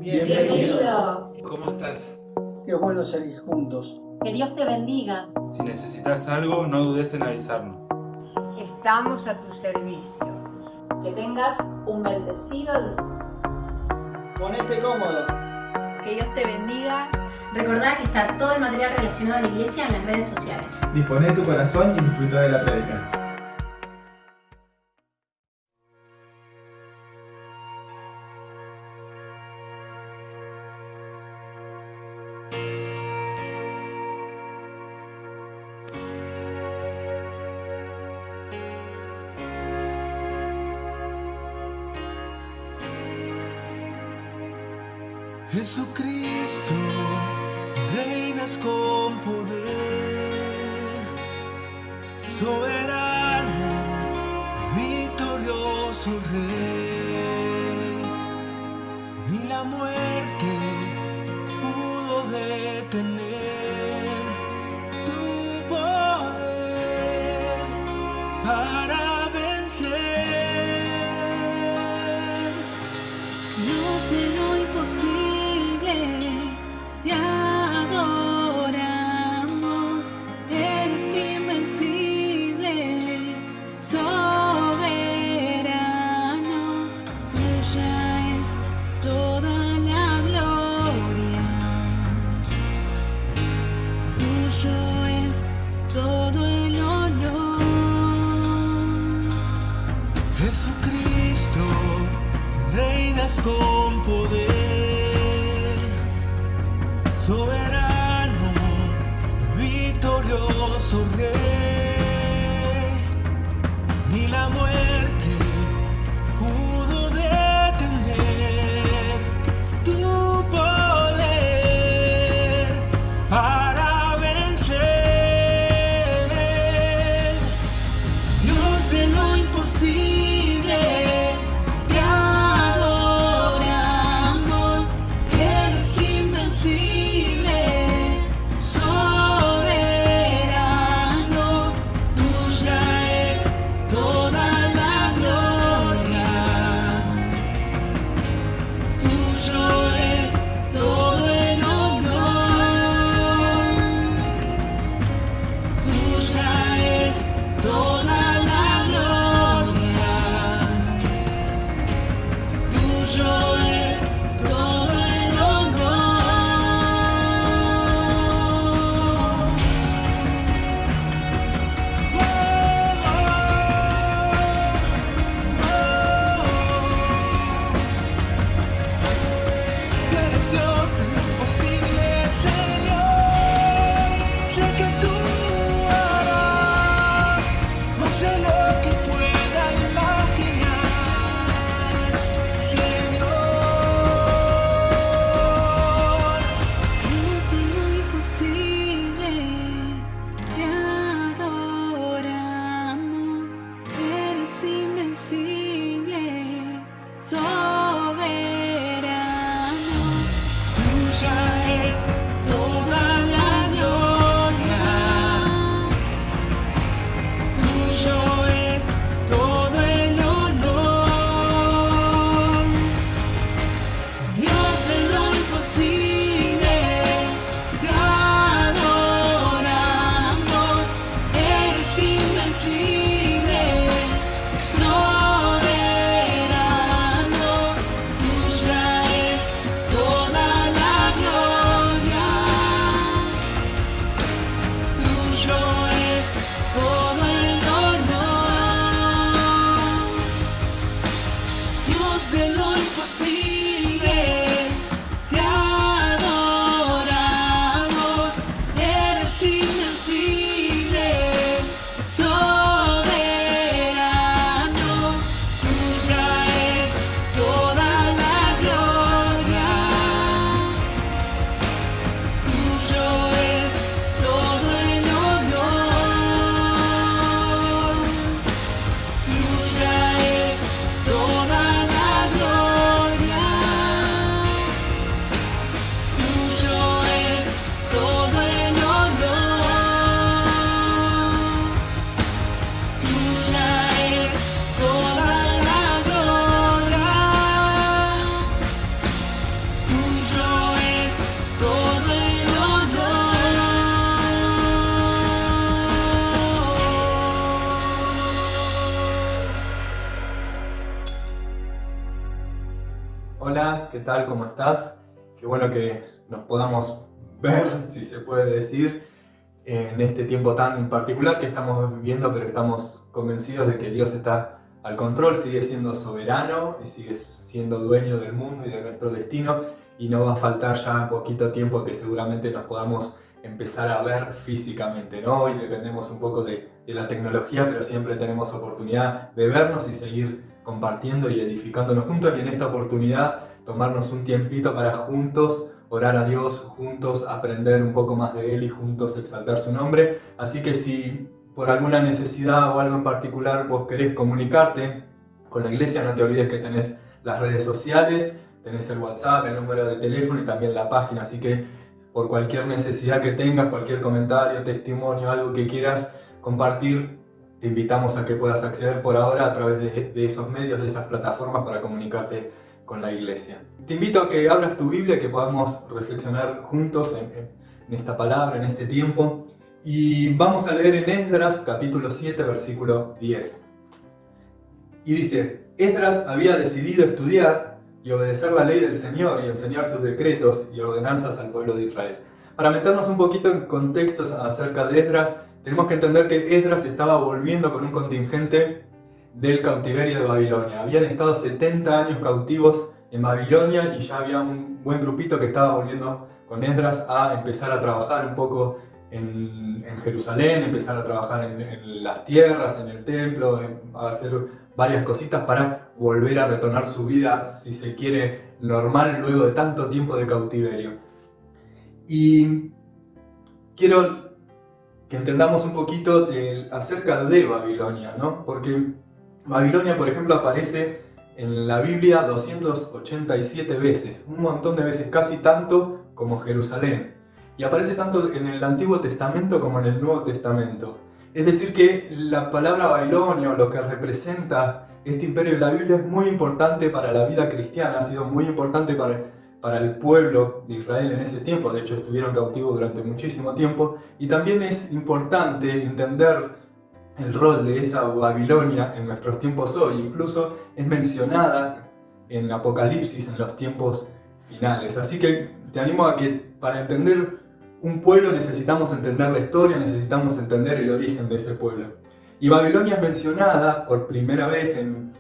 Bienvenido. ¿Cómo estás? Qué bueno salir juntos. Que Dios te bendiga. Si necesitas algo, no dudes en avisarnos. Estamos a tu servicio. Que tengas un bendecido día. Ponete cómodo. Que Dios te bendiga. Recordá que está todo el material relacionado a la iglesia en las redes sociales. Disponé tu corazón y disfruta de la prédica. Jesucristo, reinas con poder, soberano, victorioso Rey. Ni la muerte pudo detener tu poder para vencer. Dios de lo imposible, te adoramos, eres invencible, soberano, tuya es toda la gloria, tuyo es todo el honor. Jesucristo, reinas con poder, soberano, victorioso Rey. Ni la muerte pudo detener tu poder para vencer. Dios de lo imposible, te adoramos, eres invencible, soberano, tuya es toda la gloria, tuyo es todo el honor, tuya es toda la gloria, tuyo es todo el honor. Tú eres Dios de lo imposible, Señor. Sé que tú harás más de lo que pueda imaginar, Señor. Dios de lo imposible, te adoramos, eres invencible, soberano, Tuya es toda la gloria, tuyo es todo el honor. Dios de lo imposible, te adoramos, eres invencible, soberano, tuya es toda la gloria, tuyo es todo el honor. Dios de lo imposible, te adoramos, eres invencible, soberano, tuya es toda la gloria, tuyo es todo el honor, tuya es toda la gloria. Hola, ¿qué tal? ¿Cómo estás? Qué bueno que nos podamos ver, si se puede decir, en este tiempo tan particular que estamos viviendo, pero estamos convencidos de que Dios está al control, sigue siendo soberano y sigue siendo dueño del mundo y de nuestro destino, y no va a faltar ya poquito tiempo que seguramente nos podamos empezar a ver físicamente, ¿no? Hoy dependemos un poco de la tecnología, pero siempre tenemos oportunidad de vernos y seguir compartiendo y edificándonos juntos, y en esta oportunidad tomarnos un tiempito para juntos orar a Dios, juntos aprender un poco más de Él y juntos exaltar su nombre. Así que si por alguna necesidad o algo en particular vos querés comunicarte con la iglesia, no te olvides que tenés las redes sociales, tenés el WhatsApp, el número de teléfono y también la página. Así que por cualquier necesidad que tengas, cualquier comentario, testimonio, algo que quieras compartir, te invitamos a que puedas acceder por ahora a través de esos medios, de esas plataformas para comunicarte con la iglesia. Te invito a que abras tu Biblia, que podamos reflexionar juntos en esta palabra, en este tiempo. Y vamos a leer en Esdras capítulo 7, versículo 10. Y dice: Esdras había decidido estudiar y obedecer la ley del Señor y enseñar sus decretos y ordenanzas al pueblo de Israel. Para meternos un poquito en contextos acerca de Esdras, tenemos que entender que Esdras estaba volviendo con un contingente del cautiverio de Babilonia. Habían estado 70 años cautivos en Babilonia y ya había un buen grupito que estaba volviendo con Esdras a empezar a trabajar un poco en Jerusalén, empezar a trabajar en las tierras, en el templo, a hacer varias cositas para volver a retornar su vida, si se quiere, normal luego de tanto tiempo de cautiverio. Y quiero que entendamos un poquito acerca de Babilonia, ¿no? Porque Babilonia, por ejemplo, aparece en la Biblia 287 veces, un montón de veces, casi tanto como Jerusalén. Y aparece tanto en el Antiguo Testamento como en el Nuevo Testamento. Es decir que la palabra Babilonia, o lo que representa este imperio en la Biblia, es muy importante para la vida cristiana, ha sido muy importante para el pueblo de Israel en ese tiempo. De hecho, estuvieron cautivos durante muchísimo tiempo. Y también es importante entender el rol de esa Babilonia en nuestros tiempos hoy. Incluso es mencionada en Apocalipsis en los tiempos finales. Así que te animo a que para entender un pueblo necesitamos entender la historia, necesitamos entender el origen de ese pueblo. Y Babilonia es mencionada por primera vez en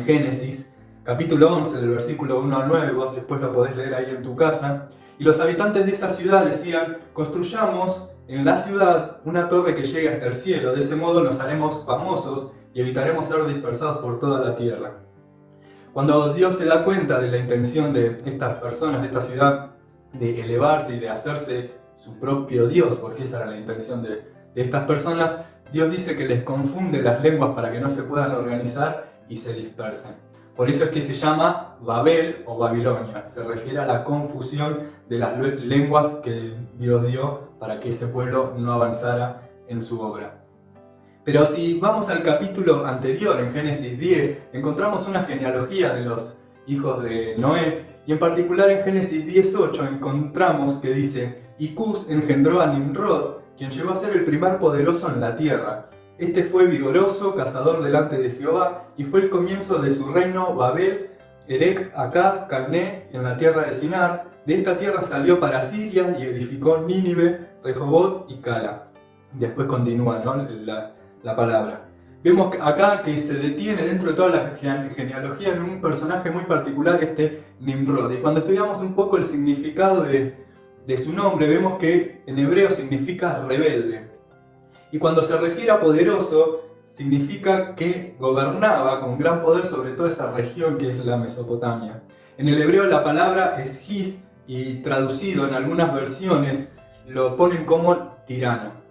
Génesis, capítulo 11, del versículo 1 al 9, vos después lo podés leer ahí en tu casa. Y los habitantes de esa ciudad decían: construyamos en la ciudad una torre que llegue hasta el cielo, de ese modo nos haremos famosos y evitaremos ser dispersados por toda la tierra. Cuando Dios se da cuenta de la intención de estas personas, de esta ciudad, de elevarse y de hacerse su propio Dios, porque esa era la intención de estas personas, Dios dice que les confunde las lenguas para que no se puedan organizar y se dispersen. Por eso es que se llama Babel o Babilonia, se refiere a la confusión de las lenguas que Dios dio para que ese pueblo no avanzara en su obra. Pero si vamos al capítulo anterior, en Génesis 10, encontramos una genealogía de los hijos de Noé, y en particular en Génesis 10:8 encontramos que dice: y Cus engendró a Nimrod, quien llegó a ser el primer poderoso en la tierra. Este fue vigoroso, cazador delante de Jehová, y fue el comienzo de su reino Babel, Erec, Acad, Calné, en la tierra de Sinar. De esta tierra salió para Siria y edificó Nínive, Rehobot y Cala. Después continúa, ¿no?, la palabra. Vemos acá que se detiene dentro de toda la genealogía en un personaje muy particular, este Nimrod. Y cuando estudiamos un poco el significado de su nombre, vemos que en hebreo significa rebelde. Y cuando se refiere a poderoso, significa que gobernaba con gran poder sobre toda esa región que es la Mesopotamia. En el hebreo la palabra es his, y traducido en algunas versiones lo ponen como tirano.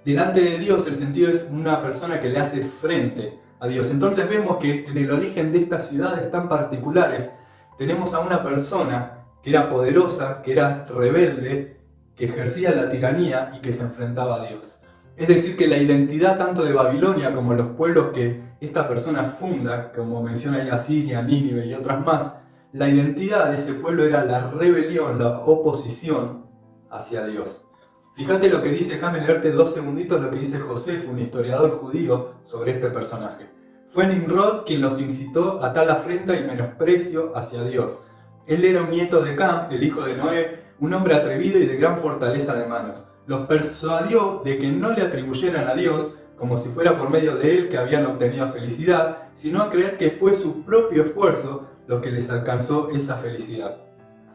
Delante de Dios el sentido es una persona que le hace frente a Dios. Entonces vemos que en el origen de estas ciudades tan particulares tenemos a una persona que era poderosa, que era rebelde, que ejercía la tiranía y que se enfrentaba a Dios. Es decir, que la identidad tanto de Babilonia como los pueblos que esta persona funda, como menciona ahí Asiria, Nínive y otras más, la identidad de ese pueblo era la rebelión, la oposición hacia Dios. Fíjate lo que dice, déjame leerte 2 segunditos lo que dice Josefo, un historiador judío, sobre este personaje. Fue Nimrod quien los incitó a tal afrenta y menosprecio hacia Dios. Él era un nieto de Cam, el hijo de Noé, un hombre atrevido y de gran fortaleza de manos. Los persuadió de que no le atribuyeran a Dios, como si fuera por medio de él que habían obtenido felicidad, sino a creer que fue su propio esfuerzo lo que les alcanzó esa felicidad.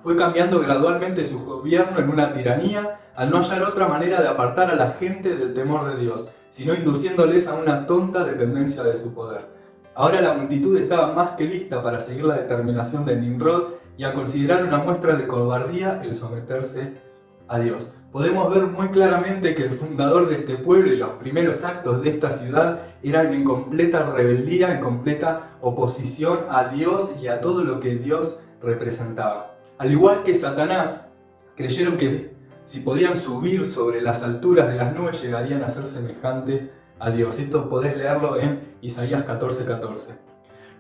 Fue cambiando gradualmente su gobierno en una tiranía al no hallar otra manera de apartar a la gente del temor de Dios, sino induciéndoles a una tonta dependencia de su poder. Ahora la multitud estaba más que lista para seguir la determinación de Nimrod y a considerar una muestra de cobardía el someterse a Dios. Podemos ver muy claramente que el fundador de este pueblo y los primeros actos de esta ciudad eran en completa rebeldía, en completa oposición a Dios y a todo lo que Dios representaba. Al igual que Satanás, creyeron que si podían subir sobre las alturas de las nubes llegarían a ser semejantes a Dios. Esto podés leerlo en Isaías 14:14.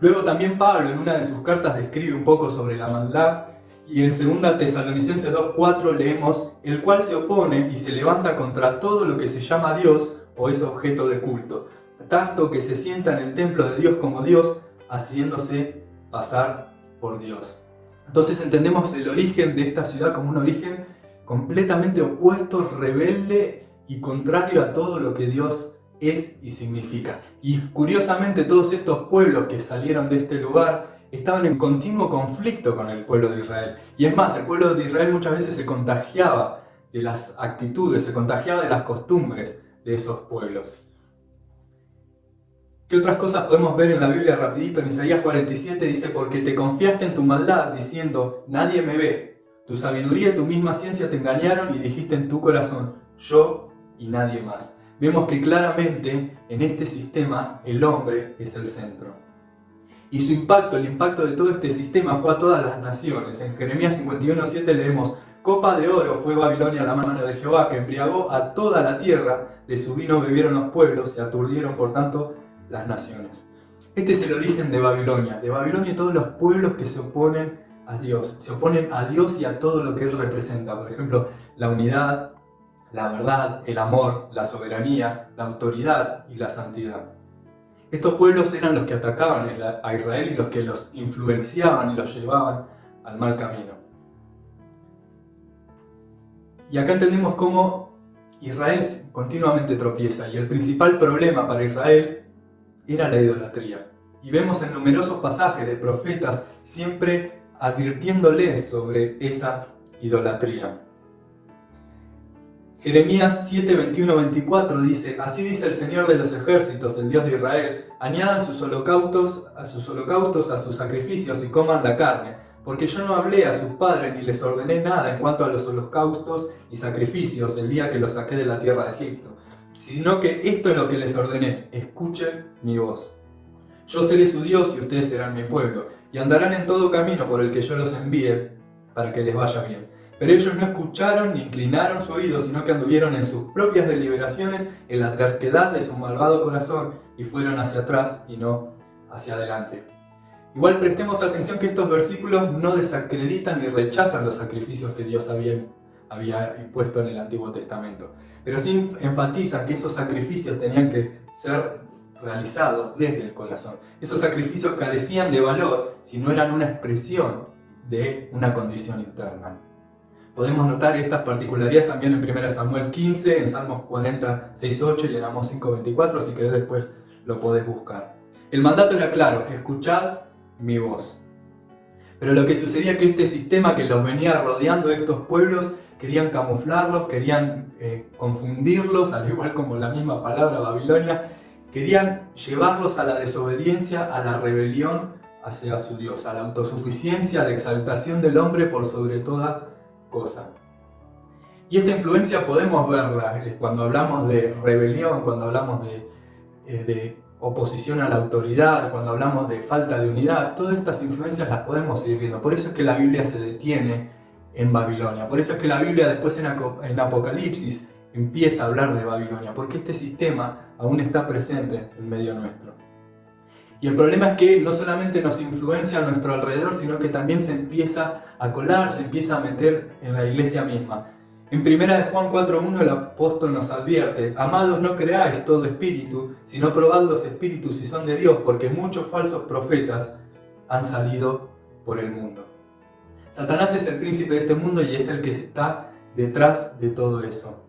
Luego también Pablo en una de sus cartas describe un poco sobre la maldad y en 2 Tesalonicenses 2:4 leemos: el cual se opone y se levanta contra todo lo que se llama Dios o es objeto de culto, tanto que se sienta en el templo de Dios como Dios, haciéndose pasar por Dios. Entonces entendemos el origen de esta ciudad como un origen completamente opuesto, rebelde y contrario a todo lo que Dios es y significa. Y curiosamente todos estos pueblos que salieron de este lugar estaban en continuo conflicto con el pueblo de Israel. Y es más, el pueblo de Israel muchas veces se contagiaba de las actitudes, se contagiaba de las costumbres de esos pueblos. ¿Qué otras cosas podemos ver en la Biblia rapidito? En Isaías 47 dice: porque te confiaste en tu maldad, diciendo, nadie me ve. Tu sabiduría y tu misma ciencia te engañaron y dijiste en tu corazón, yo y nadie más. Vemos que claramente en este sistema el hombre es el centro. Y su impacto, el impacto de todo este sistema fue a todas las naciones. En Jeremías 51:7 leemos: copa de oro fue Babilonia a la mano de Jehová, que embriagó a toda la tierra, de su vino bebieron los pueblos, se aturdieron por tanto las naciones. Este es el origen de Babilonia y todos los pueblos que se oponen a Dios. Se oponen a Dios y a todo lo que Él representa. Por ejemplo, la unidad, la verdad, el amor, la soberanía, la autoridad y la santidad. Estos pueblos eran los que atacaban a Israel y los que los influenciaban y los llevaban al mal camino. Y acá entendemos cómo Israel continuamente tropieza y el principal problema para Israel era la idolatría. Y vemos en numerosos pasajes de profetas siempre advirtiéndoles sobre esa idolatría. Jeremías 7:21-24 dice: así dice el Señor de los ejércitos, el Dios de Israel, añadan sus holocaustos a sus sacrificios y coman la carne, porque yo no hablé a sus padres ni les ordené nada en cuanto a los holocaustos y sacrificios el día que los saqué de la tierra de Egipto, sino que esto es lo que les ordené: escuchen mi voz. Yo seré su Dios y ustedes serán mi pueblo, y andarán en todo camino por el que yo los envíe para que les vaya bien. Pero ellos no escucharon ni inclinaron su oído, sino que anduvieron en sus propias deliberaciones, en la terquedad de su malvado corazón, y fueron hacia atrás y no hacia adelante. Igual prestemos atención que estos versículos no desacreditan ni rechazan los sacrificios que Dios había impuesto en el Antiguo Testamento, pero sí enfatizan que esos sacrificios tenían que ser realizados desde el corazón. Esos sacrificios carecían de valor si no eran una expresión de una condición interna. Podemos notar estas particularidades también en 1 Samuel 15, en Salmos 46:8 y en Amós 5:24, si querés después lo podés buscar. El mandato era claro: escuchad mi voz. Pero lo que sucedía es que este sistema que los venía rodeando de estos pueblos querían camuflarlos, querían confundirlos, al igual como la misma palabra Babilonia, querían llevarlos a la desobediencia, a la rebelión hacia su Dios, a la autosuficiencia, a la exaltación del hombre por sobre toda cosa. Y esta influencia podemos verla cuando hablamos de rebelión, cuando hablamos de oposición a la autoridad, cuando hablamos de falta de unidad. Todas estas influencias las podemos ir viendo. Por eso es que la Biblia se detiene en Babilonia. Por eso es que la Biblia después en Apocalipsis empieza a hablar de Babilonia, porque este sistema aún está presente en medio nuestro. Y el problema es que no solamente nos influencia a nuestro alrededor, sino que también se empieza a colar, se empieza a meter en la iglesia misma. En 1 Juan 4:1 el apóstol nos advierte: amados, no creáis todo espíritu, sino probad los espíritus si son de Dios, porque muchos falsos profetas han salido por el mundo. Satanás es el príncipe de este mundo y es el que está detrás de todo eso.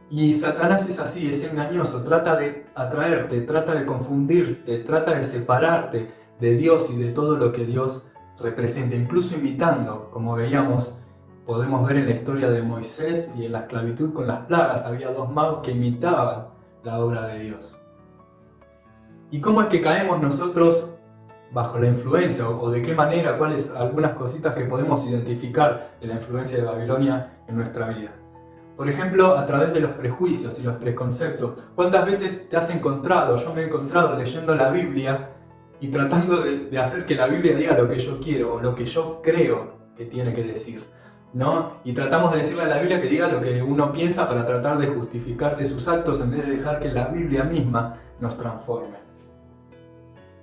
Y Satanás es así, es engañoso, trata de atraerte, trata de confundirte, trata de separarte de Dios y de todo lo que Dios representa, incluso imitando, como veíamos, podemos ver en la historia de Moisés y en la esclavitud con las plagas, había 2 magos que imitaban la obra de Dios. ¿Y cómo es que caemos nosotros bajo la influencia? ¿O de qué manera? ¿Cuáles algunas cositas que podemos identificar de la influencia de Babilonia en nuestra vida? Por ejemplo, a través de los prejuicios y los preconceptos. ¿Cuántas veces te has encontrado? Yo me he encontrado leyendo la Biblia y tratando de hacer que la Biblia diga lo que yo quiero o lo que yo creo que tiene que decir, ¿no? Y tratamos de decirle a la Biblia que diga lo que uno piensa para tratar de justificarse sus actos en vez de dejar que la Biblia misma nos transforme.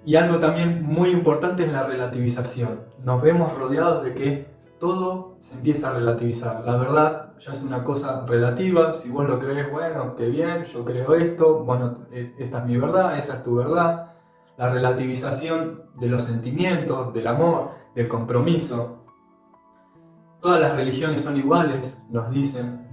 Y algo también muy importante es la relativización. Nos vemos rodeados de que todo se empieza a relativizar. La verdad ya es una cosa relativa. Si vos lo crees, bueno, qué bien, yo creo esto, bueno, esta es mi verdad, esa es tu verdad. La relativización de los sentimientos, del amor, del compromiso. Todas las religiones son iguales, nos dicen.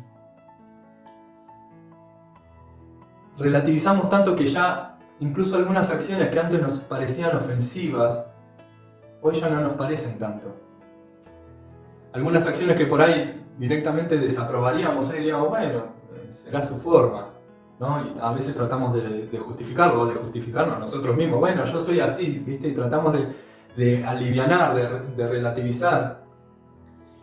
Relativizamos tanto que ya incluso algunas acciones que antes nos parecían ofensivas, hoy ya no nos parecen tanto. Algunas acciones que por ahí directamente desaprobaríamos, diríamos, bueno, será su forma, ¿no? Y a veces tratamos de justificarlo o de justificarnos nosotros mismos. Bueno, yo soy así, ¿viste? Y tratamos de alivianar, de relativizar.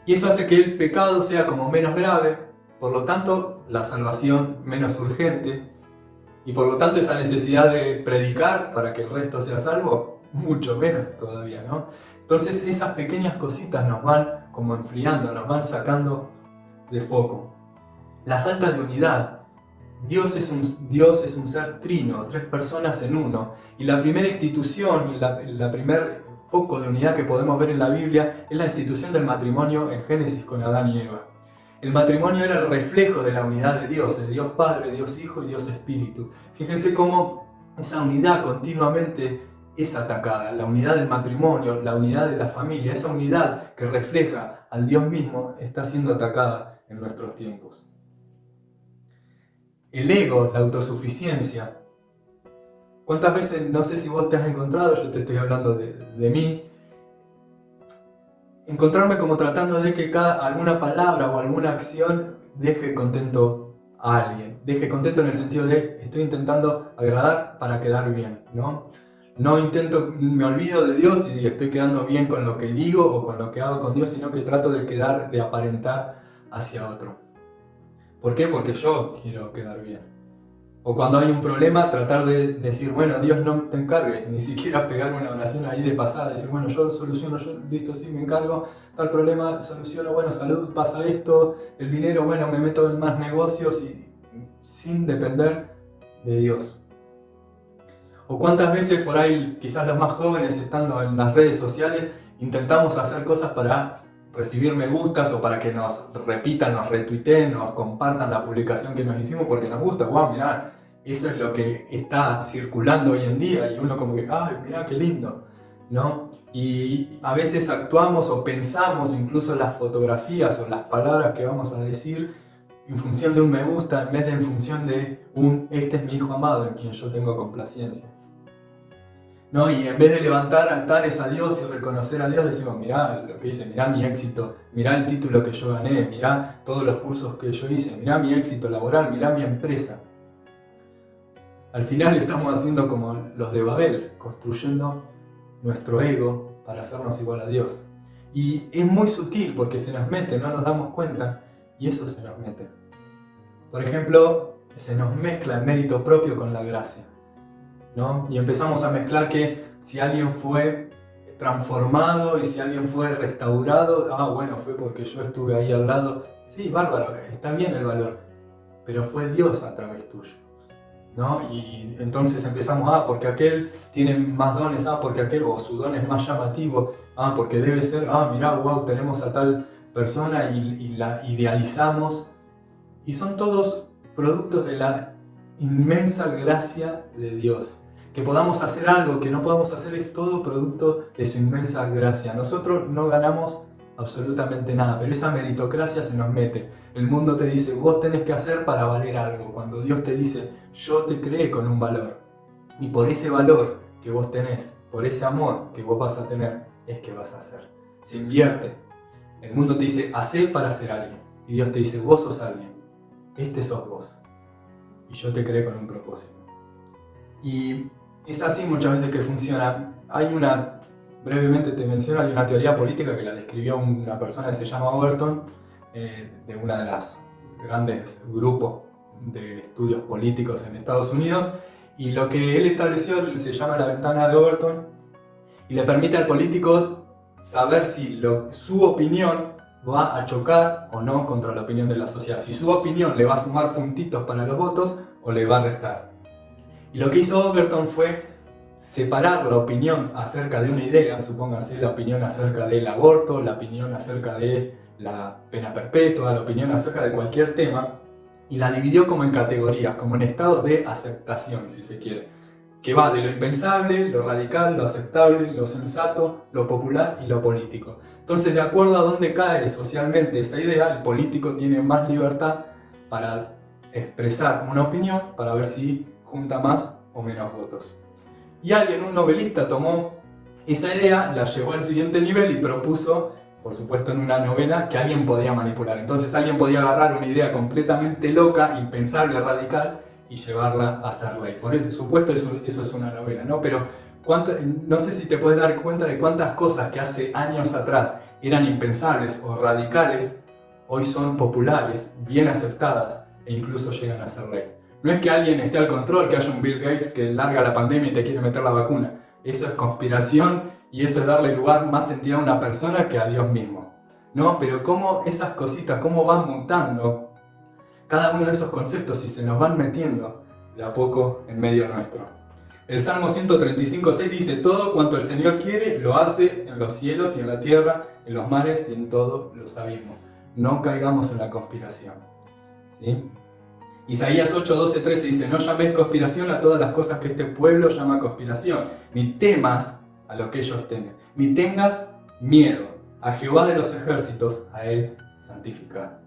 Y eso hace que el pecado sea como menos grave, por lo tanto, la salvación menos urgente, y por lo tanto esa necesidad de predicar para que el resto sea salvo, mucho menos todavía, ¿no? Entonces esas pequeñas cositas nos van como enfriando, nos van sacando de foco. La falta de unidad. Dios es un ser trino, 3 personas en uno. Y la primera institución, la primer foco de unidad que podemos ver en la Biblia es la institución del matrimonio en Génesis con Adán y Eva. El matrimonio era el reflejo de la unidad de Dios Padre, Dios Hijo y Dios Espíritu. Fíjense cómo esa unidad continuamente es atacada. La unidad del matrimonio, la unidad de la familia, esa unidad que refleja al Dios mismo está siendo atacada en nuestros tiempos. El ego, la autosuficiencia. ¿Cuántas veces, no sé si vos te has encontrado, yo te estoy hablando de mí, encontrarme como tratando de que alguna palabra o alguna acción deje contento a alguien. Deje contento en el sentido de estoy intentando agradar para quedar bien, ¿no? No intento, me olvido de Dios y estoy quedando bien con lo que digo o con lo que hago con Dios, sino que trato de aparentar hacia otro. ¿Por qué? Porque yo quiero quedar bien. O cuando hay un problema, tratar de decir, bueno, Dios, no te encargues, ni siquiera pegar una oración ahí de pasada, decir, bueno, yo soluciono, yo listo, sí, me encargo, tal problema, soluciono, bueno, salud, pasa esto, el dinero, bueno, me meto en más negocios y sin depender de Dios. O cuántas veces por ahí, quizás los más jóvenes estando en las redes sociales, intentamos hacer cosas para recibir me gustas o para que nos repitan, nos retuiteen, nos compartan la publicación que nos hicimos porque nos gusta. Wow, mirá, eso es lo que está circulando hoy en día y uno como que, ay, mirá qué lindo, ¿no? Y a veces actuamos o pensamos incluso las fotografías o las palabras que vamos a decir en función de un me gusta en vez de en función de este es mi hijo amado en quien yo tengo complacencia. ¿No? Y en vez de levantar altares a Dios y reconocer a Dios, decimos, mirá lo que hice, mirá mi éxito, mirá el título que yo gané, mirá todos los cursos que yo hice, mirá mi éxito laboral, mirá mi empresa. Al final estamos haciendo como los de Babel, construyendo nuestro ego para hacernos igual a Dios. Y es muy sutil porque se nos mete, no nos damos cuenta, y eso se nos mete. Por ejemplo, se nos mezcla el mérito propio con la gracia, ¿no? Y empezamos a mezclar que si alguien fue transformado y si alguien fue restaurado, bueno, fue porque yo estuve ahí al lado. Sí, bárbaro, está bien el valor, pero fue Dios a través tuyo, ¿no? Y entonces empezamos, porque aquel tiene más dones, porque aquel, o su don es más llamativo, porque debe ser, mirá, wow, tenemos a tal persona y la idealizamos, y son todos productos de la inmensa gracia de Dios. Que podamos hacer algo, que no podamos hacer, es todo producto de su inmensa gracia. Nosotros no ganamos absolutamente nada, pero esa meritocracia se nos mete. El mundo te dice, vos tenés que hacer para valer algo, cuando Dios te dice, yo te creé con un valor. Y por ese valor que vos tenés, por ese amor que vos vas a tener, es que vas a hacer. Se invierte. El mundo te dice, hacé para ser alguien. Y Dios te dice, vos sos alguien. Este sos vos. Y yo te creé con un propósito. Y es así muchas veces que funciona. Brevemente te menciono, hay una teoría política que la describió una persona que se llama Overton, de una de las grandes grupos de estudios políticos en Estados Unidos, y lo que él estableció se llama la ventana de Overton, y le permite al político saber si su opinión va a chocar o no contra la opinión de la sociedad, si su opinión le va a sumar puntitos para los votos o le va a restar. Y lo que hizo Overton fue separar la opinión acerca de una idea, supónganse la opinión acerca del aborto, la opinión acerca de la pena perpetua, la opinión acerca de cualquier tema, y la dividió como en categorías, como en estados de aceptación, si se quiere, que va de lo impensable, lo radical, lo aceptable, lo sensato, lo popular y lo político. Entonces, de acuerdo a dónde cae socialmente esa idea, el político tiene más libertad para expresar una opinión, para ver si junta más o menos votos. Y un novelista, tomó esa idea, la llevó al siguiente nivel y propuso, por supuesto en una novela, que alguien podía manipular. Entonces alguien podía agarrar una idea completamente loca, impensable, radical, y llevarla a ser ley. Por eso, supuesto, eso es una novela, ¿no? Pero no sé si te puedes dar cuenta de cuántas cosas que hace años atrás eran impensables o radicales, hoy son populares, bien aceptadas e incluso llegan a ser ley. No es que alguien esté al control, que haya un Bill Gates que larga la pandemia y te quiere meter la vacuna. Eso es conspiración y eso es darle lugar más entidad a una persona que a Dios mismo, ¿no? Pero cómo esas cositas, cómo van mutando cada uno de esos conceptos y se nos van metiendo de a poco en medio nuestro. El Salmo 135:6 dice, todo cuanto el Señor quiere lo hace en los cielos y en la tierra, en los mares y en todos los abismos. No caigamos en la conspiración, ¿sí? Isaías 8:12-13 dice, no llaméis conspiración a todas las cosas que este pueblo llama conspiración, ni temas a lo que ellos temen, ni tengas miedo. A Jehová de los ejércitos, a él santificar.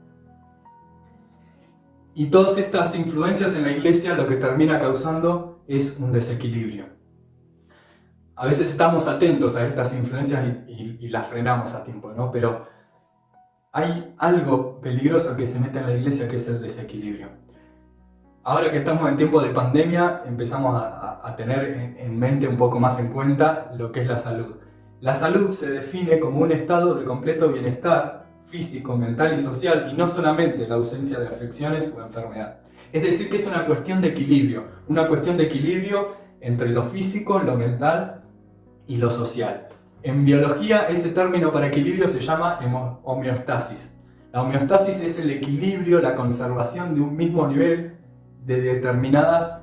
Y todas estas influencias en la iglesia lo que termina causando es un desequilibrio. A veces estamos atentos a estas influencias y las frenamos a tiempo, ¿no? Pero hay algo peligroso que se mete en la iglesia, que es el desequilibrio. Ahora que estamos en tiempo de pandemia, empezamos a tener en mente un poco más en cuenta lo que es la salud. La salud se define como un estado de completo bienestar físico, mental y social, y no solamente la ausencia de afecciones o enfermedad. Es decir, que es una cuestión de equilibrio entre lo físico, lo mental y lo social. En biología, ese término para equilibrio se llama homeostasis. La homeostasis es el equilibrio, la conservación de un mismo nivel de determinados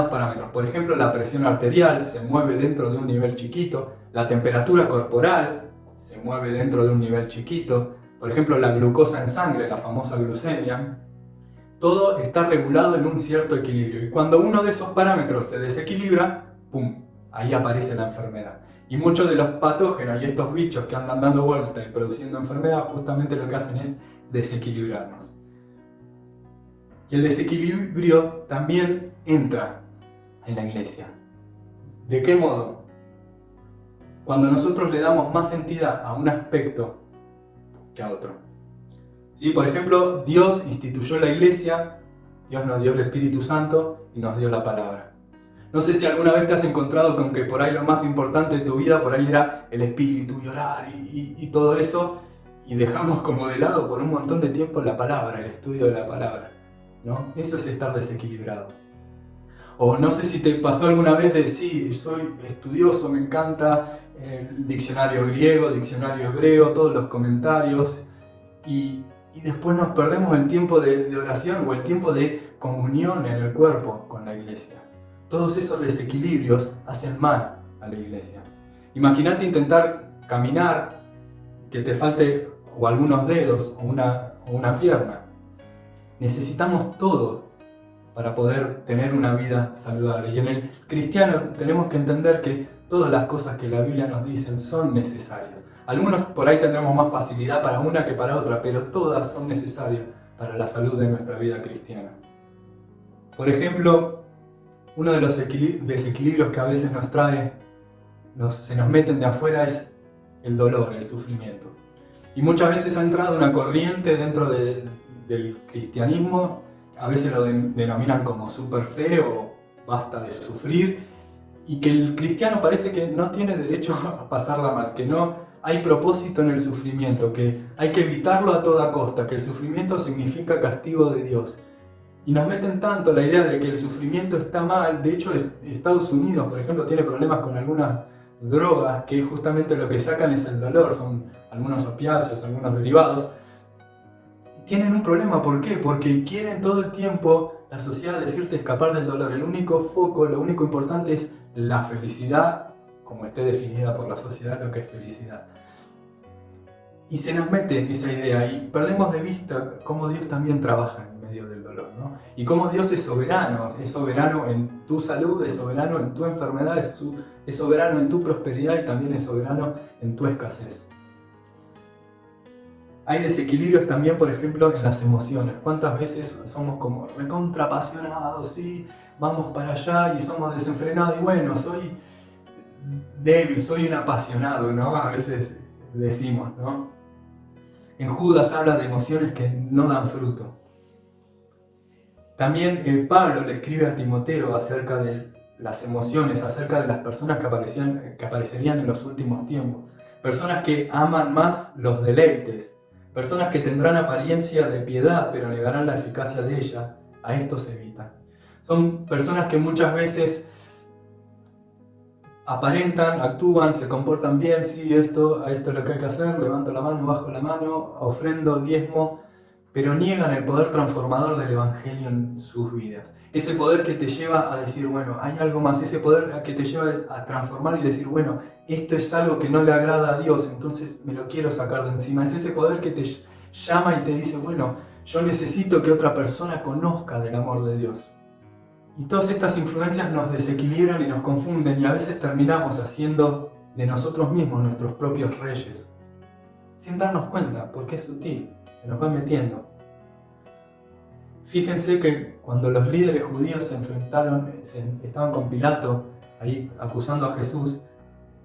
parámetros. Por ejemplo, la presión arterial se mueve dentro de un nivel chiquito, la temperatura corporal se mueve dentro de un nivel chiquito, por ejemplo, la glucosa en sangre, la famosa glucemia. Todo está regulado en un cierto equilibrio, y cuando uno de esos parámetros se desequilibra, ¡pum!, ahí aparece la enfermedad. Y muchos de los patógenos y estos bichos que andan dando vuelta y produciendo enfermedad, justamente lo que hacen es desequilibrarnos. Y el desequilibrio también entra en la iglesia. ¿De qué modo? Cuando nosotros le damos más entidad a un aspecto que a otro. ¿Sí? Por ejemplo, Dios instituyó la iglesia, Dios nos dio el Espíritu Santo y nos dio la palabra. No sé si alguna vez te has encontrado con que por ahí lo más importante de tu vida, por ahí era el Espíritu y orar y todo eso, y dejamos como de lado por un montón de tiempo la palabra, el estudio de la palabra, ¿no? Eso es estar desequilibrado. O no sé si te pasó alguna vez de, sí, soy estudioso, me encanta el diccionario griego, diccionario hebreo, todos los comentarios, y después nos perdemos el tiempo de oración o el tiempo de comunión en el cuerpo con la iglesia. Todos esos desequilibrios hacen mal a la iglesia. Imagínate intentar caminar, que te falte o algunos dedos o una pierna. Necesitamos todo para poder tener una vida saludable. Y en el cristiano tenemos que entender que todas las cosas que la Biblia nos dice son necesarias. Algunos por ahí tendremos más facilidad para una que para otra, pero todas son necesarias para la salud de nuestra vida cristiana. Por ejemplo, uno de los desequilibrios que a veces se nos meten de afuera es el dolor, el sufrimiento. Y muchas veces ha entrado una corriente dentro del cristianismo, a veces lo denominan como superfe o basta de sufrir, y que el cristiano parece que no tiene derecho a pasarla mal, que no hay propósito en el sufrimiento, que hay que evitarlo a toda costa, que el sufrimiento significa castigo de Dios. Y nos meten tanto la idea de que el sufrimiento está mal. De hecho, Estados Unidos, por ejemplo, tiene problemas con algunas drogas que justamente lo que sacan es el dolor, son algunos opiáceos, algunos derivados. Tienen un problema, ¿por qué? Porque quieren todo el tiempo la sociedad decirte escapar del dolor. El único foco, lo único importante es la felicidad, como esté definida por la sociedad lo que es felicidad. Y se nos mete esa idea y perdemos de vista cómo Dios también trabaja en medio del dolor, ¿no? Y cómo Dios es soberano en tu salud, es soberano en tu enfermedad, es soberano en tu prosperidad y también es soberano en tu escasez. Hay desequilibrios también, por ejemplo, en las emociones. ¿Cuántas veces somos como recontrapasionados, sí? Vamos para allá y somos desenfrenados y bueno, soy débil, soy un apasionado, ¿no? A veces decimos, ¿no? En Judas habla de emociones que no dan fruto. También Pablo le escribe a Timoteo acerca de las emociones, acerca de las personas que aparecerían en los últimos tiempos. Personas que aman más los deleites, personas que tendrán apariencia de piedad pero negarán la eficacia de ella. A esto se evita. Son personas que muchas veces aparentan, actúan, se comportan bien, sí, esto es lo que hay que hacer, levanto la mano, bajo la mano, ofrendo, diezmo, pero niegan el poder transformador del Evangelio en sus vidas. Ese poder que te lleva a decir, bueno, hay algo más, ese poder que te lleva a transformar y decir, bueno, esto es algo que no le agrada a Dios, entonces me lo quiero sacar de encima. Es ese poder que te llama y te dice, bueno, yo necesito que otra persona conozca del amor de Dios. Y todas estas influencias nos desequilibran y nos confunden y a veces terminamos haciendo de nosotros mismos nuestros propios reyes. Sin darnos cuenta, porque es sutil, se nos va metiendo. Fíjense que cuando los líderes judíos se enfrentaron, estaban con Pilato, ahí acusando a Jesús,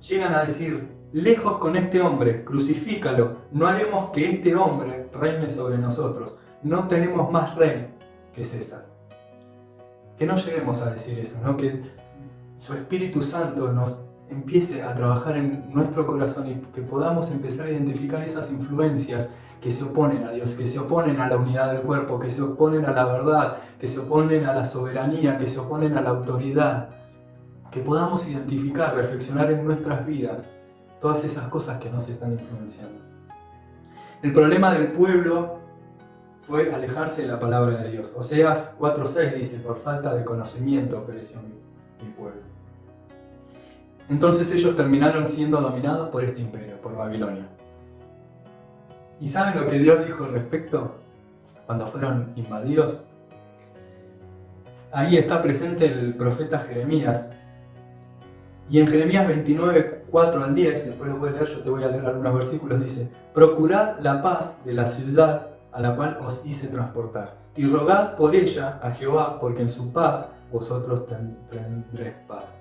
llegan a decir, lejos con este hombre, crucifícalo, no haremos que este hombre reine sobre nosotros, no tenemos más rey que César. Que no lleguemos a decir eso, ¿no? Que su Espíritu Santo nos empiece a trabajar en nuestro corazón y que podamos empezar a identificar esas influencias que se oponen a Dios, que se oponen a la unidad del cuerpo, que se oponen a la verdad, que se oponen a la soberanía, que se oponen a la autoridad. Que podamos identificar, reflexionar en nuestras vidas todas esas cosas que nos están influenciando. El problema del pueblo fue alejarse de la palabra de Dios. Oseas 4:6 dice, por falta de conocimiento pereció mi pueblo. Entonces ellos terminaron siendo dominados por este imperio, por Babilonia. ¿Y saben lo que Dios dijo al respecto cuando fueron invadidos? Ahí está presente el profeta Jeremías. Y en Jeremías 29:4-10, después lo voy a leer, yo te voy a leer algunos versículos, dice, procurad la paz de la ciudad a la cual os hice transportar, y rogad por ella a Jehová, porque en su paz vosotros tendréis paz.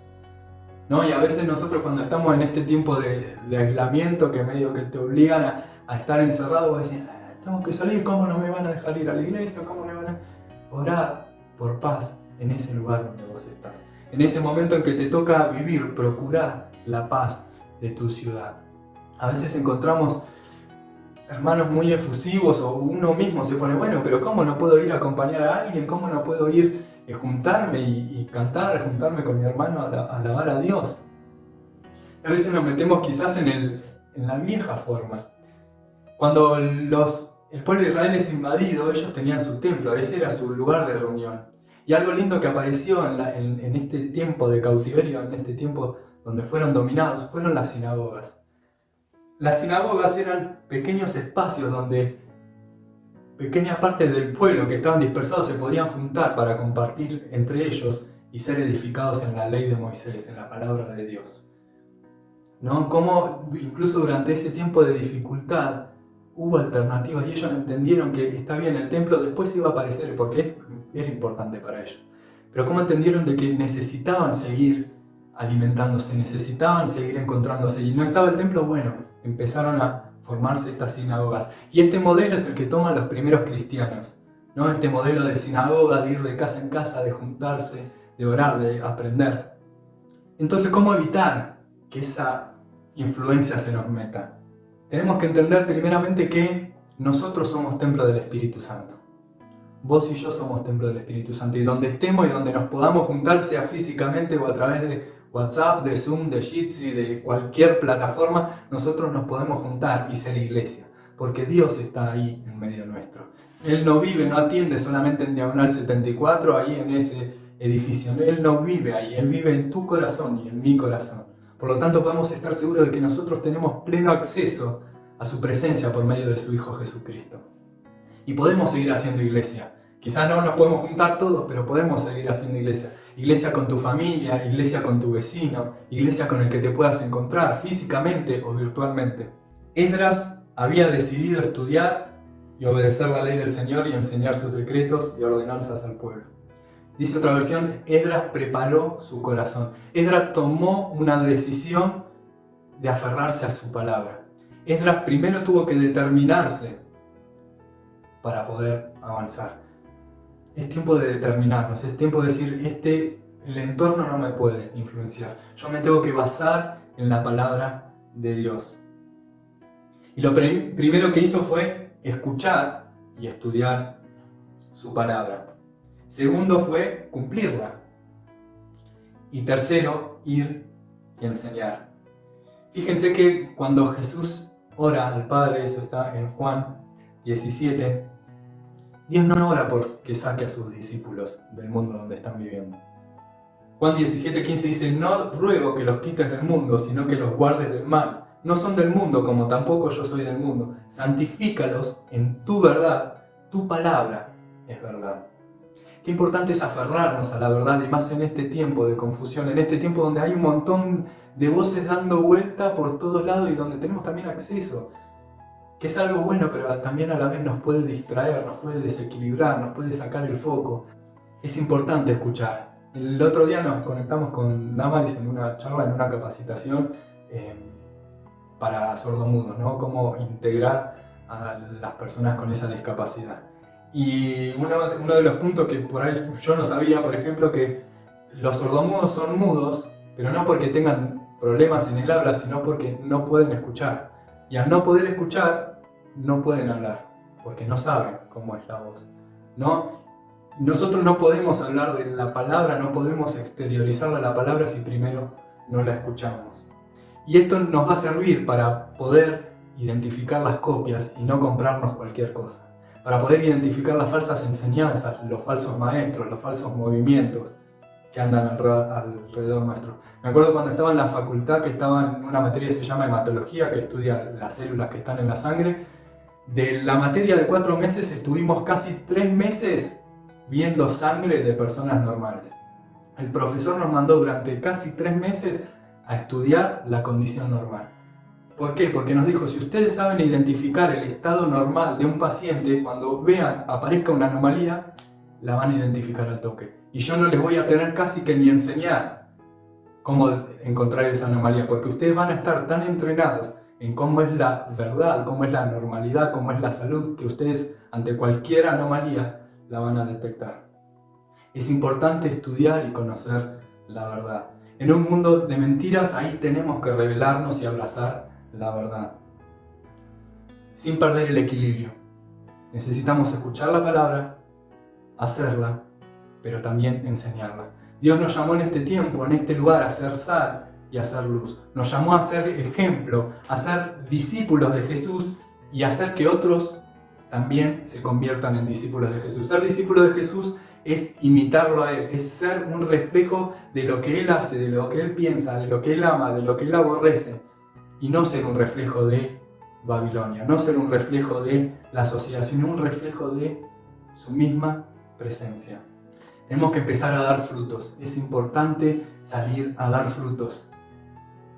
¿No? Y a veces nosotros cuando estamos en este tiempo de aislamiento, que medio que te obligan a estar encerrado, vos decís, tengo que salir, ¿cómo no me van a dejar ir a la iglesia? ¿Cómo me van a...? Orad por paz en ese lugar donde vos estás. En ese momento en que te toca vivir, procurad la paz de tu ciudad. A veces encontramos hermanos muy efusivos o uno mismo se pone, bueno, pero ¿cómo no puedo ir a acompañar a alguien? ¿Cómo no puedo ir juntarme y cantar, juntarme con mi hermano a alabar a Dios? A veces nos metemos quizás en la vieja forma. Cuando el pueblo de Israel es invadido, ellos tenían su templo, ese era su lugar de reunión. Y algo lindo que apareció en este tiempo de cautiverio, en este tiempo donde fueron dominados, fueron las sinagogas. Las sinagogas eran pequeños espacios donde pequeñas partes del pueblo que estaban dispersados se podían juntar para compartir entre ellos y ser edificados en la ley de Moisés, en la palabra de Dios. ¿No? Como incluso durante ese tiempo de dificultad hubo alternativas y ellos entendieron que está bien, el templo después iba a aparecer porque era importante para ellos. Pero cómo entendieron de que necesitaban seguir alimentándose, necesitaban seguir encontrándose y no estaba el templo, bueno, empezaron a formarse estas sinagogas. Y este modelo es el que toman los primeros cristianos, ¿no? Este modelo de sinagoga, de ir de casa en casa, de juntarse, de orar, de aprender. Entonces, ¿cómo evitar que esa influencia se nos meta? Tenemos que entender primeramente que nosotros somos templo del Espíritu Santo. Vos y yo somos templo del Espíritu Santo y donde estemos y donde nos podamos juntar, sea físicamente o a través de WhatsApp, de Zoom, de Jitsi, de cualquier plataforma, nosotros nos podemos juntar y ser iglesia, porque Dios está ahí en medio nuestro. Él no vive, no atiende solamente en Diagonal 74, ahí en ese edificio. Él no vive ahí, Él vive en tu corazón y en mi corazón. Por lo tanto, podemos estar seguros de que nosotros tenemos pleno acceso a su presencia por medio de su Hijo Jesucristo. Y podemos seguir haciendo iglesia. Quizás no nos podemos juntar todos, pero podemos seguir haciendo iglesia. Iglesia con tu familia, iglesia con tu vecino, iglesia con el que te puedas encontrar físicamente o virtualmente. Esdras había decidido estudiar y obedecer la ley del Señor y enseñar sus decretos y ordenanzas al pueblo. Dice otra versión, Esdras preparó su corazón. Esdras tomó una decisión de aferrarse a su palabra. Esdras primero tuvo que determinarse para poder avanzar. Es tiempo de determinarnos, es tiempo de decir, el entorno no me puede influenciar. Yo me tengo que basar en la palabra de Dios. Y lo primero que hizo fue escuchar y estudiar su palabra. Segundo fue cumplirla. Y tercero, ir y enseñar. Fíjense que cuando Jesús ora al Padre, eso está en Juan 17, Dios no ora por que saque a sus discípulos del mundo donde están viviendo. Juan 17:15 dice, no ruego que los quites del mundo, sino que los guardes del mal. No son del mundo, como tampoco yo soy del mundo. Santifícalos en tu verdad, tu palabra es verdad. Qué importante es aferrarnos a la verdad, y más en este tiempo de confusión, en este tiempo donde hay un montón de voces dando vuelta por todos lados y donde tenemos también acceso. Que es algo bueno, pero también a la vez nos puede distraer, nos puede desequilibrar, nos puede sacar el foco. Es importante escuchar. El otro día nos conectamos con Damaris en una charla, en una capacitación para sordomudos, ¿no? Cómo integrar a las personas con esa discapacidad. Y uno de los puntos que por ahí yo no sabía, por ejemplo, que los sordomudos son mudos, pero no porque tengan problemas en el habla, sino porque no pueden escuchar. Y al no poder escuchar, no pueden hablar, porque no saben cómo es la voz, ¿no? Nosotros no podemos hablar de la palabra, no podemos exteriorizar la palabra si primero no la escuchamos. Y esto nos va a servir para poder identificar las copias y no comprarnos cualquier cosa. Para poder identificar las falsas enseñanzas, los falsos maestros, los falsos movimientos que andan alrededor nuestro. Me acuerdo cuando estaba en la facultad, que estaba en una materia que se llama hematología, que estudia las células que están en la sangre. De la materia de 4 meses estuvimos casi 3 meses viendo sangre de personas normales. El profesor nos mandó durante casi 3 meses a estudiar la condición normal. ¿Por qué? Porque nos dijo, si ustedes saben identificar el estado normal de un paciente, cuando vean aparezca una anomalía, la van a identificar al toque. Y yo no les voy a tener casi que ni enseñar cómo encontrar esa anomalía, porque ustedes van a estar tan entrenados en cómo es la verdad, cómo es la normalidad, cómo es la salud, que ustedes ante cualquier anomalía la van a detectar. Es importante estudiar y conocer la verdad. En un mundo de mentiras, ahí tenemos que revelarnos y abrazar la verdad, sin perder el equilibrio. Necesitamos escuchar la palabra, hacerla, pero también enseñarla. Dios nos llamó en este tiempo, en este lugar, a ser sal y a ser luz. Nos llamó a ser ejemplo, a ser discípulos de Jesús y a hacer que otros también se conviertan en discípulos de Jesús. Ser discípulo de Jesús es imitarlo a Él, es ser un reflejo de lo que Él hace, de lo que Él piensa, de lo que Él ama, de lo que Él aborrece. y no ser un reflejo de Babilonia, no ser un reflejo de la sociedad, sino un reflejo de su misma presencia. Tenemos que empezar a dar frutos. Es importante salir a dar frutos.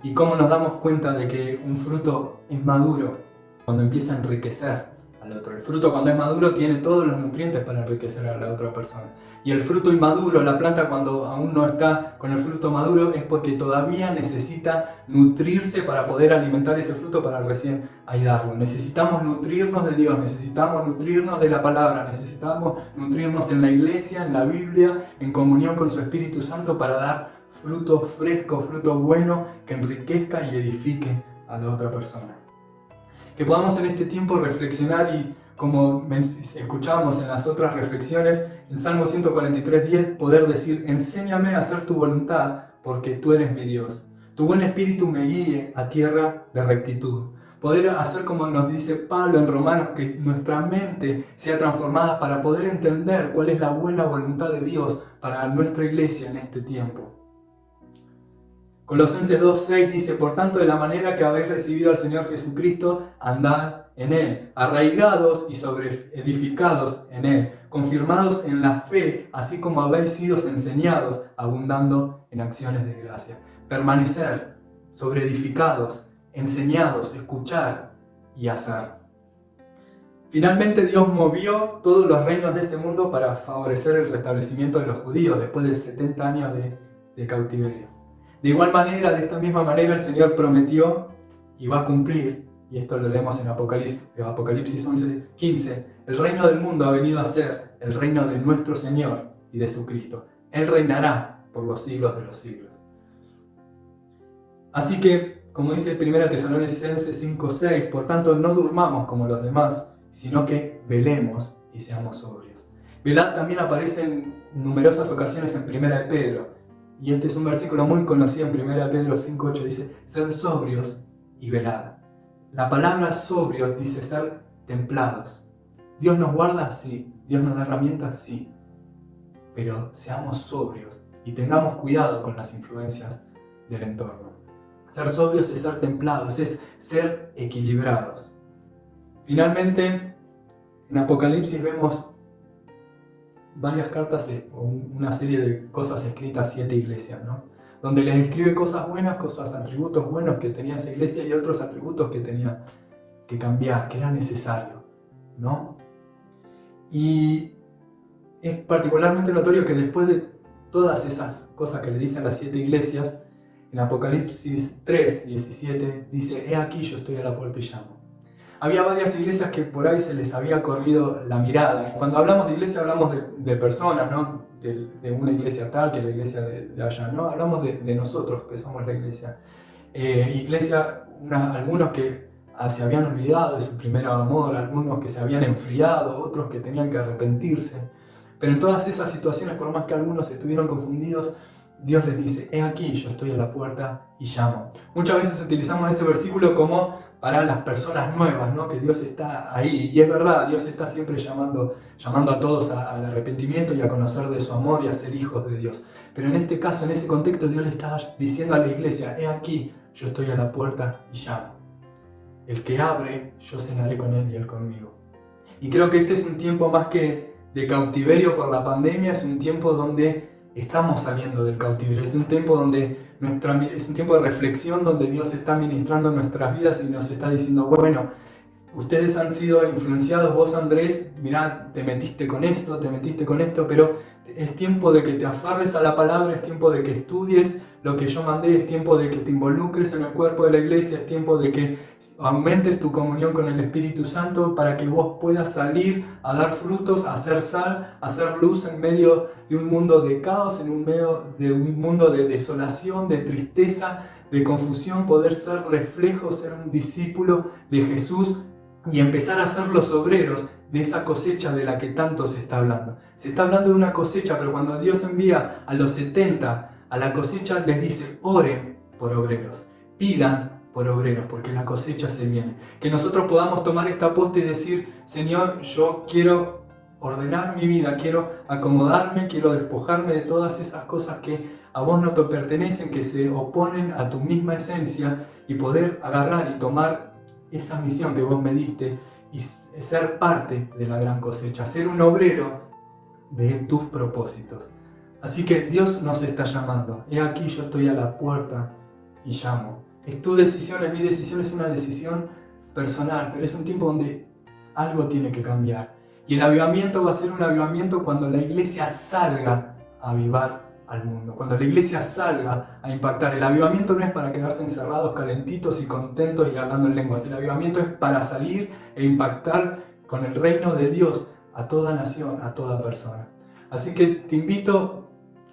¿Y cómo nos damos cuenta de que un fruto es maduro? Cuando empieza a enriquecer al otro. El fruto, cuando es maduro, tiene todos los nutrientes para enriquecer a la otra persona. Y el fruto inmaduro, la planta cuando aún no está con el fruto maduro, es porque todavía necesita nutrirse para poder alimentar ese fruto para recién darlo. Necesitamos nutrirnos de Dios, necesitamos nutrirnos de la palabra, necesitamos nutrirnos en la iglesia, en la Biblia, en comunión con su Espíritu Santo para dar fruto fresco, fruto bueno, que enriquezca y edifique a la otra persona. Que podamos en este tiempo reflexionar y, como escuchábamos en las otras reflexiones, en Salmo 143:10, poder decir: enséñame a hacer tu voluntad, porque tú eres mi Dios. Tu buen espíritu me guíe a tierra de rectitud. Poder hacer como nos dice Pablo en Romanos, que nuestra mente sea transformada para poder entender cuál es la buena voluntad de Dios para nuestra iglesia en este tiempo. Colosenses 2:6 dice: por tanto, de la manera que habéis recibido al Señor Jesucristo, andad en Él, arraigados y sobreedificados en Él, confirmados en la fe, así como habéis sido enseñados, abundando en acciones de gracia. Permanecer, sobreedificados, enseñados, escuchar y hacer. Finalmente, Dios movió todos los reinos de este mundo para favorecer el restablecimiento de los judíos después de 70 años de cautiverio. De igual manera, de esta misma manera, el Señor prometió y va a cumplir, y esto lo leemos en Apocalipsis 11:15, el reino del mundo ha venido a ser el reino de nuestro Señor y de su Cristo. Él reinará por los siglos de los siglos. Así que, como dice 1 Tesalonicenses 5:6, por tanto no durmamos como los demás, sino que velemos y seamos sobrios. Velad también aparece en numerosas ocasiones en 1 de Pedro. Y este es un versículo muy conocido en 1 Pedro 5:8, dice: sed sobrios y velad. La palabra sobrios dice ser templados. ¿Dios nos guarda? Sí. ¿Dios nos da herramientas? Sí. Pero seamos sobrios y tengamos cuidado con las influencias del entorno. Ser sobrios es ser templados, es ser equilibrados. Finalmente, en Apocalipsis vemos varias cartas o una serie de cosas escritas a 7 iglesias, ¿no? Donde les escribe cosas buenas, atributos buenos que tenía esa iglesia y otros atributos que tenía que cambiar, que era necesario, ¿no? Y es particularmente notorio que después de todas esas cosas que le dicen las 7 iglesias, en Apocalipsis 3:17 dice: he aquí yo estoy a la puerta y llamo. Había varias iglesias que por ahí se les había corrido la mirada. Y cuando hablamos de iglesia hablamos de personas, ¿no? De una iglesia tal que la iglesia de allá, ¿no? Hablamos de nosotros, que somos la iglesia. Algunos que se habían olvidado de su primer amor, algunos que se habían enfriado, otros que tenían que arrepentirse. Pero en todas esas situaciones, por más que algunos estuvieron confundidos, Dios les dice: he aquí, yo estoy a la puerta y llamo. Muchas veces utilizamos ese versículo como para las personas nuevas, ¿no? Que Dios está ahí. Y es verdad, Dios está siempre llamando a todos al arrepentimiento y a conocer de su amor y a ser hijos de Dios. Pero en este caso, en ese contexto, Dios le está diciendo a la iglesia: he aquí, yo estoy a la puerta y llamo. El que abre, yo cenaré con él y él conmigo. Y creo que este es un tiempo más que de cautiverio por la pandemia, es un tiempo donde estamos saliendo del cautiverio, es un tiempo es un tiempo de reflexión donde Dios está ministrando nuestras vidas y nos está diciendo: bueno, ustedes han sido influenciados, vos Andrés, mirá, te metiste con esto, pero es tiempo de que te aferres a la palabra, es tiempo de que estudies lo que yo mandé, es tiempo de que te involucres en el cuerpo de la iglesia, es tiempo de que aumentes tu comunión con el Espíritu Santo para que vos puedas salir a dar frutos, a hacer sal, a hacer luz en medio de un mundo de caos, en medio de un mundo de desolación, de tristeza, de confusión, poder ser reflejo, ser un discípulo de Jesús y empezar a ser los obreros de esa cosecha de la que tanto se está hablando. Se está hablando de una cosecha, pero cuando Dios envía a los 70 a la cosecha, les dice: oren por obreros, pidan por obreros, porque la cosecha se viene. Que nosotros podamos tomar esta posta y decir: Señor, yo quiero ordenar mi vida, quiero acomodarme, quiero despojarme de todas esas cosas que a vos no te pertenecen, que se oponen a tu misma esencia, y poder agarrar y tomar esa misión que vos me diste y ser parte de la gran cosecha, ser un obrero de tus propósitos. Así que Dios nos está llamando. He aquí, yo estoy a la puerta y llamo. Es tu decisión, es mi decisión, es una decisión personal, pero es un tiempo donde algo tiene que cambiar. Y el avivamiento va a ser un avivamiento cuando la iglesia salga a avivar al mundo, cuando la iglesia salga a impactar. El avivamiento no es para quedarse encerrados, calentitos y contentos y hablando en lenguas. El avivamiento es para salir e impactar con el reino de Dios a toda nación, a toda persona. Así que te invito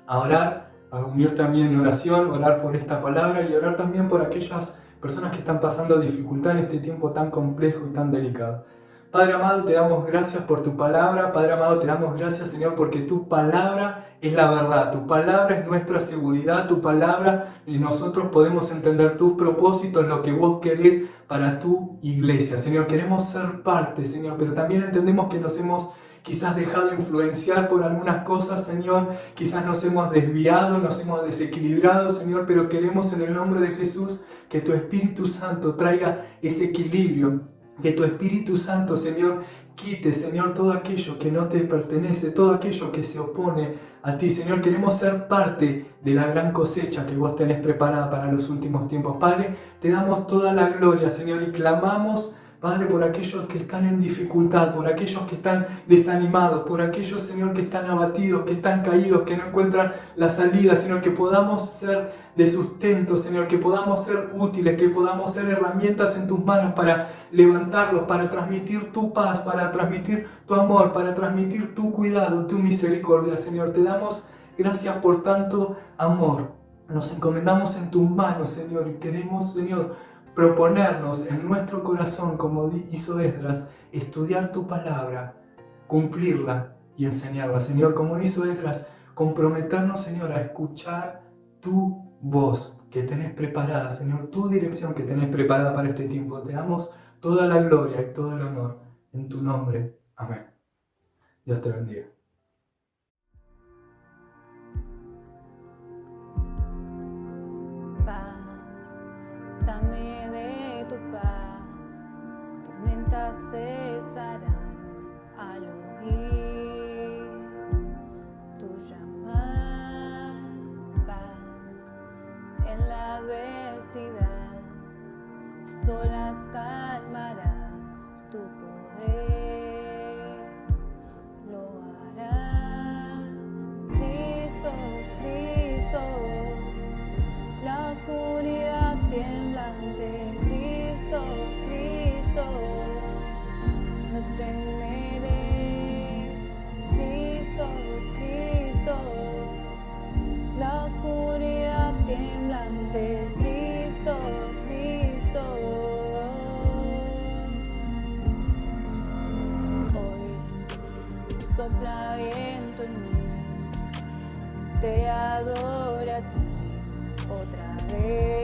a orar, a unirte a mí en oración, orar por esta palabra y orar también por aquellas personas que están pasando dificultad en este tiempo tan complejo y tan delicado. Padre amado, te damos gracias por tu palabra. Padre amado, te damos gracias, Señor, porque tu palabra es la verdad. Tu palabra es nuestra seguridad. Tu palabra, y nosotros podemos entender tus propósitos, lo que vos querés para tu iglesia. Señor, queremos ser parte, Señor, pero también entendemos que nos hemos quizás dejado influenciar por algunas cosas, Señor. Quizás nos hemos desviado, nos hemos desequilibrado, Señor, pero queremos en el nombre de Jesús que tu Espíritu Santo traiga ese equilibrio. Que tu Espíritu Santo, Señor, quite, Señor, todo aquello que no te pertenece, todo aquello que se opone a ti, Señor. Queremos ser parte de la gran cosecha que vos tenés preparada para los últimos tiempos. Padre, te damos toda la gloria, Señor, y clamamos, Padre, por aquellos que están en dificultad, por aquellos que están desanimados, por aquellos, Señor, que están abatidos, que están caídos, que no encuentran la salida, Señor, que podamos ser de sustento, Señor, que podamos ser útiles, que podamos ser herramientas en tus manos para levantarlos, para transmitir tu paz, para transmitir tu amor, para transmitir tu cuidado, tu misericordia, Señor. Te damos gracias por tanto amor. Nos encomendamos en tus manos, Señor, y queremos, Señor, proponernos en nuestro corazón, como hizo Esdras, estudiar tu palabra, cumplirla y enseñarla. Señor, como hizo Esdras, comprometernos, Señor, a escuchar tu voz que tenés preparada, Señor, tu dirección que tenés preparada para este tiempo. Te damos toda la gloria y todo el honor en tu nombre. Amén. Dios te bendiga. Dame de tu paz, tormentas cesarán al oír tu llamar. Paz en la adversidad, solas calmarás tu poder, lo hará Cristo, Cristo, la oscuridad temblante, Cristo, Cristo, no temeré, Cristo, Cristo, la oscuridad temblante, Cristo, Cristo. Hoy sopla viento en mí, te adoro a ti otra vez.